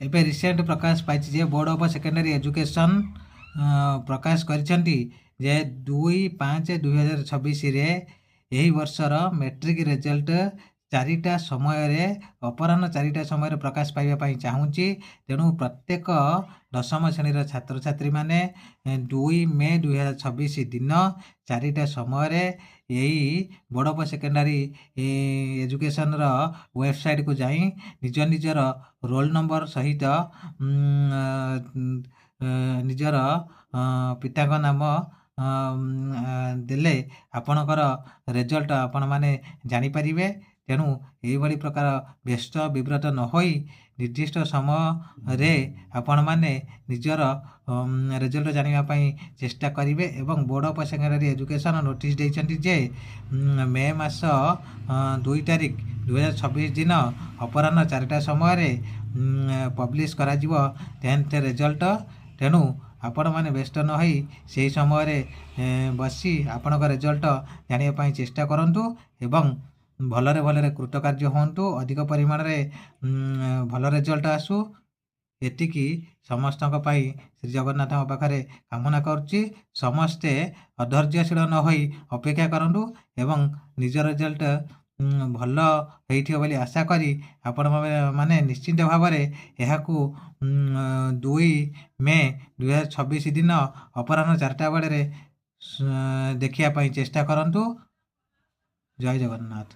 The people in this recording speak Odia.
ଏବେ ରିସେଣ୍ଟ ପ୍ରକାଶ ପାଇଛି ଯେ ବୋର୍ଡ଼ ଅଫ୍ ସେକେଣ୍ଡାରୀ ଏଜୁକେସନ୍ ପ୍ରକାଶ କରିଛନ୍ତି ଯେ 2/5/2026ରେ ଏହି ବର୍ଷର ମେଟ୍ରିକ୍ ରେଜଲ୍ଟ 4ଟା ସମୟରେ ଅପରାହ୍ନ 4ଟା ସମୟରେ ପ୍ରକାଶ ପାଇବା ପାଇଁ ଚାହୁଁଛି। ତେଣୁ ପ୍ରତ୍ୟେକ ଦଶମ ଶ୍ରେଣୀର ଛାତ୍ରଛାତ୍ରୀମାନେ 2 ମେ 2026 ଦିନ 4ଟା ସମୟରେ ଏହି ବୋର୍ଡ଼ ଅଫ୍ ସେକେଣ୍ଡାରୀ ଏଜୁକେସନ୍ର ୱେବସାଇଟ୍କୁ ଯାଇ ନିଜ ନିଜର ରୋଲ୍ ନମ୍ବର ସହିତ ନିଜର ପିତାଙ୍କ ନାମ ଦେଲେ ଆପଣଙ୍କର ରେଜଲ୍ଟ ଆପଣମାନେ ଜାଣିପାରିବେ। ତେଣୁ ଏହିଭଳି ପ୍ରକାର ବ୍ୟସ୍ତ ବିବ୍ରତ ନ ହୋଇ ନିର୍ଦ୍ଦିଷ୍ଟ ସମୟରେ ଆପଣମାନେ ନିଜର ରେଜଲ୍ଟ ଜାଣିବା ପାଇଁ ଚେଷ୍ଟା କରିବେ। ଏବଂ board of secondary education notice ଦେଇଛନ୍ତି ଯେ ମେ ମାସ 2 ତାରିଖ 2026 ଦିନ ଅପରାହ୍ନ 4ଟା ସମୟରେ ପବ୍ଲିଶ କରାଯିବ 10th ରେଜଲ୍ଟ। ତେଣୁ ଆପଣମାନେ ବ୍ୟସ୍ତ ନ ହୋଇ ସେହି ସମୟରେ ବସି ଆପଣଙ୍କ ରେଜଲ୍ଟ ଜାଣିବା ପାଇଁ ଚେଷ୍ଟା କରନ୍ତୁ ଏବଂ ଭଲରେ କୃତକାର୍ଯ୍ୟ ହୁଅନ୍ତୁ। ଅଧିକ ପରିମାଣରେ ଭଲ ରେଜଲ୍ଟ ଆସୁ, ଏତିକି ସମସ୍ତଙ୍କ ପାଇଁ ଶ୍ରୀ ଜଗନ୍ନାଥଙ୍କ ପାଖରେ କାମନା କରୁଛି। ସମସ୍ତେ ଅଧୈର୍ଯ୍ୟଶୀଳ ନ ହୋଇ ଅପେକ୍ଷା କରନ୍ତୁ ଏବଂ ନିଜ ରେଜଲ୍ଟ ଭଲ ହେଇଥିବ ବୋଲି ଆଶା କରି ଆପଣମାନେ ନିଶ୍ଚିନ୍ତ ଭାବରେ ଏହାକୁ 2 ମେ 2026 ଦିନ ଅପରାହ୍ନ 4ଟା ବେଳରେ ଦେଖିବା ପାଇଁ ଚେଷ୍ଟା କରନ୍ତୁ। ଜୟ ଜଗନ୍ନାଥ।